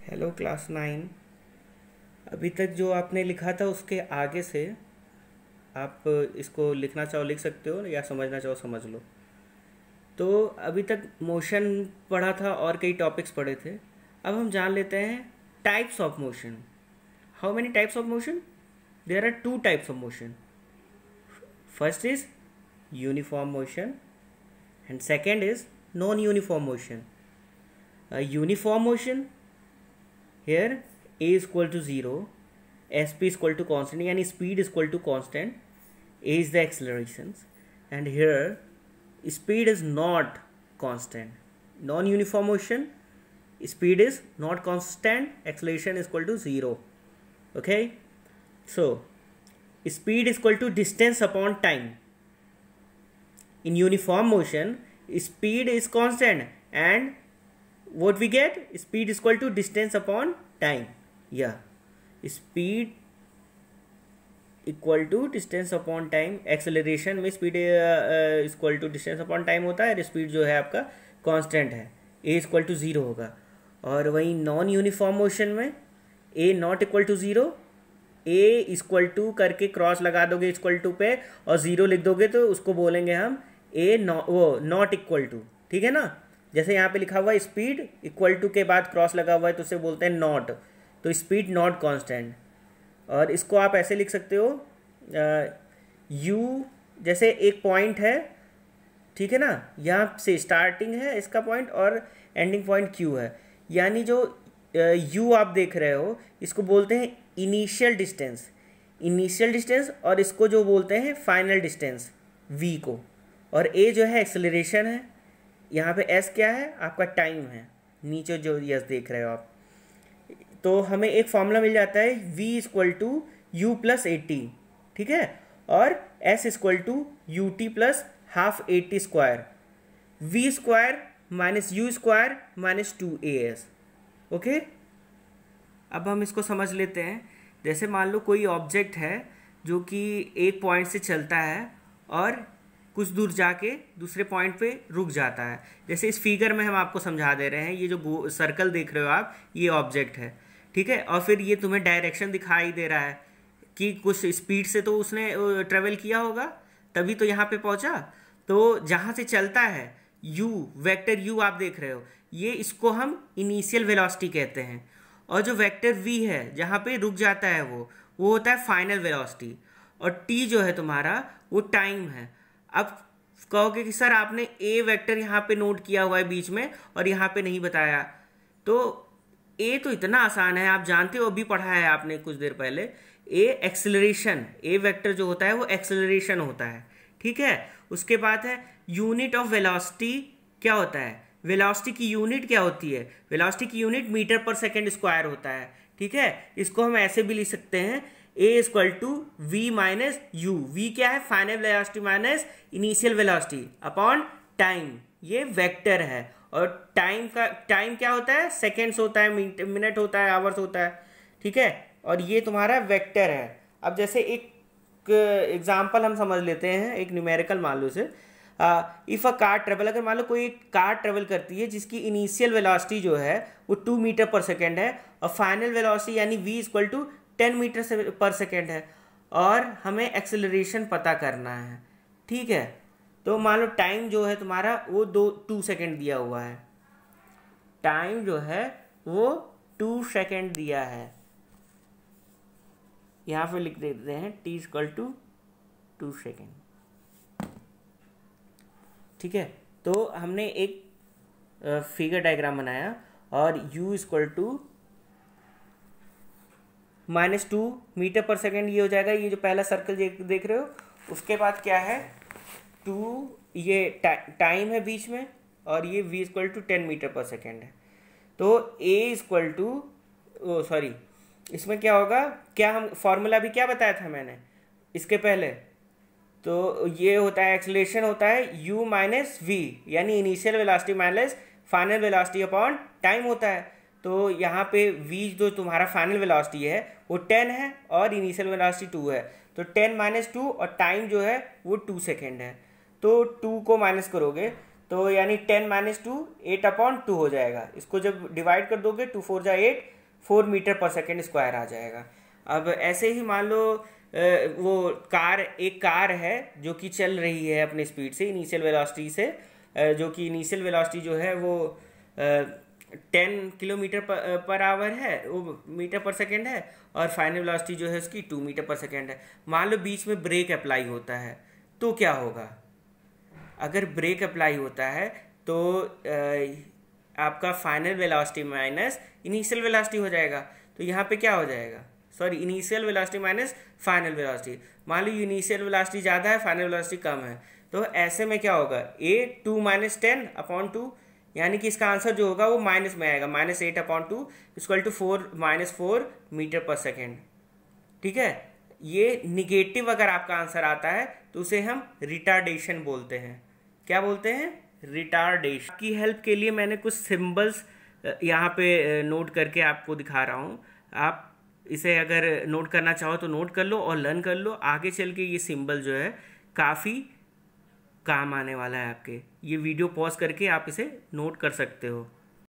Hello class 9। अभी तक जो आपने लिखा था उसके आगे से आप इसको लिखना चाहो लिख सकते हो या समझना चाहो समझ लो। तो अभी तक मोशन पढ़ा था और कई टॉपिक्स पढ़े थे। अब हम जान लेते हैं types of motion. How many types of motion? There are two types of motion. First is uniform motion and second is non uniform motion. Uniform motion, here a is equal to 0, sp is equal to constant यानी speed is equal to constant, a is the accelerations, and here speed is not constant. Non-uniform motion, speed is not constant, acceleration is equal to 0. Okay, so speed is equal to distance upon time. In uniform motion, speed is constant and what we get, speed is equal to distance upon time. Yeah, speed equal to distance upon time. Acceleration में speed equal to distance upon time होता है, speed जो है आपका constant है, ए equal to zero होगा। और वहीं नॉन यूनिफॉर्म मोशन में A not equal to zero, A equal to करके क्रॉस लगा दोगे इक्वल टू पे और ज़ीरो लिख दोगे तो उसको बोलेंगे हम ए नॉट इक्वल टू। ठीक है ना, जैसे यहाँ पे लिखा हुआ है स्पीड इक्वल टू के बाद क्रॉस लगा हुआ है तो उसे बोलते हैं नॉट, तो स्पीड नॉट कांस्टेंट। और इसको आप ऐसे लिख सकते हो यू, जैसे एक पॉइंट है, ठीक है ना, यहाँ से स्टार्टिंग है इसका पॉइंट और एंडिंग पॉइंट क्यू है, यानी जो यू आप देख रहे हो इसको बोलते हैं इनिशियल डिस्टेंस, और इसको जो बोलते हैं फाइनल डिस्टेंस वी को। और ए जो है एक्सेलरेशन है, यहाँ पे एस क्या है आपका टाइम है, नीचे जो यस देख रहे हो आप। तो हमें एक फॉर्मूला मिल जाता है v equal to u plus a t, ठीक है, और s equal to u t plus half a t square, v square minus u square minus 2as। Okay, अब हम इसको समझ लेते हैं। जैसे मान लो कोई ऑब्जेक्ट है जो कि एक पॉइंट से चलता है और कुछ दूर जाके दूसरे पॉइंट पे रुक जाता है। जैसे इस फिगर में हम आपको समझा दे रहे हैं, ये जो सर्कल देख रहे हो आप, ये ऑब्जेक्ट है, ठीक है, और फिर ये तुम्हें डायरेक्शन दिखाई दे रहा है कि कुछ स्पीड से तो उसने ट्रेवल किया होगा तभी तो यहाँ पे पहुँचा। तो जहाँ से चलता है u, वेक्टर u आप देख रहे हो, ये इसको हम इनिशियल वेलोसिटी कहते हैं, और जो वेक्टर v है जहाँ पे रुक जाता है वो होता है फाइनल वेलोसिटी, और t जो है तुम्हारा वो टाइम है। अब कहोगे कि सर आपने ए वेक्टर यहाँ पे नोट किया हुआ है बीच में और यहाँ पे नहीं बताया, तो ए तो इतना आसान है, आप जानते हो, अभी पढ़ा है आपने कुछ देर पहले। ए एक्सेलरेशन, ए वेक्टर जो होता है वो एक्सेलरेशन होता है, ठीक है। उसके बाद है यूनिट ऑफ वेलोसिटी, क्या होता है, वेलोसिटी की यूनिट क्या होती है, वेलोसिटी की यूनिट मीटर पर सेकेंड स्क्वायर होता है, ठीक है। इसको हम ऐसे भी लिख सकते हैं a equal to v minus u, v क्या है final velocity minus initial velocity upon time, ये वेक्टर है। और टाइम क्या होता है, सेकेंड्स होता है, मिनट होता है, आवर्स होता है, ठीक है, और ये तुम्हारा वेक्टर है। अब जैसे एक एग्जांपल हम समझ लेते हैं, एक न्यूमेरिकल मान लो इसे, इफ़ अ कार ट्रेवल, अगर मान लो कोई कार ट्रेवल करती है जिसकी इनिशियल वेलोसिटी जो है वो 2 मीटर पर सेकेंड है और फाइनल वेलोसिटी यानी v इक्वल टू 10 मीटर पर सेकेंड है, और हमें एक्सेलरेशन पता करना है, ठीक है। तो मान लो टाइम जो है तुम्हारा वो 2 सेकेंड दिया हुआ है, टाइम जो है वो 2 सेकेंड दिया है, यहाँ पे लिख देते हैं t इक्वल टू 2 सेकेंड, ठीक है। तो हमने एक फिगर डायग्राम बनाया और u इक्वल टू -2 मीटर पर सेकेंड ये हो जाएगा, ये जो पहला सर्कल देख रहे हो। उसके बाद क्या है 2, ये टाइम है बीच में, और ये v इक्वल टू 10 मीटर पर सेकेंड है। तो a इक्वल टू सॉरी, इसमें क्या होगा, क्या हम फॉर्मूला भी क्या बताया था मैंने इसके पहले, तो ये होता है एक्सेलरेशन होता है u माइनस वी, यानी initial velocity minus final velocity upon time होता है। तो यहाँ पे v जो तुम्हारा फाइनल वेलोसिटी है वो 10 है और इनिशियल वेलोसिटी 2 है, तो 10 माइनस 2 और टाइम जो है वो 2 सेकेंड है। तो 2 को माइनस करोगे तो यानी 10 - 2 8/2 हो जाएगा। इसको जब डिवाइड कर दोगे 2 4 जा 8, 4 मीटर पर सेकेंड स्क्वायर आ जाएगा। अब ऐसे ही मान लो वो एक कार है जो कि चल रही है अपने स्पीड से, इनिशियल वेलोसिटी से, जो कि इनिशियल वेलोसिटी जो है वो 10 किलोमीटर पर आवर है, वो मीटर पर सेकेंड है, और फाइनल वेलोसिटी जो है उसकी 2 मीटर पर सेकेंड है। मान लो बीच में ब्रेक अप्लाई होता है तो क्या होगा? अगर ब्रेक अप्लाई होता है तो आपका final velocity minus initial velocity हो जाएगा। तो यहाँ पे क्या हो जाएगा? Sorry, initial velocity minus final velocity. मान लो इनिशियल वेलोसिटी ज़्यादा है, फाइनल वेलोसिटी कम है, तो ऐसे में क्या होगा? 2 - 10/2, यानी कि इसका आंसर जो होगा वो माइनस में आएगा, -8/2 = 4 मीटर पर सेकेंड। ठीक है, ये निगेटिव अगर आपका आंसर आता है तो उसे हम रिटार्डेशन बोलते हैं। क्या बोलते हैं? रिटार्डेशन। की हेल्प के लिए मैंने कुछ सिंबल्स यहाँ पे नोट करके आपको दिखा रहा हूँ। आप इसे अगर नोट करना चाहो तो नोट कर लो और लर्न कर लो। आगे चल के ये सिंबल जो है काफ़ी काम आने वाला है आपके। ये वीडियो पॉज करके आप इसे नोट कर सकते हो।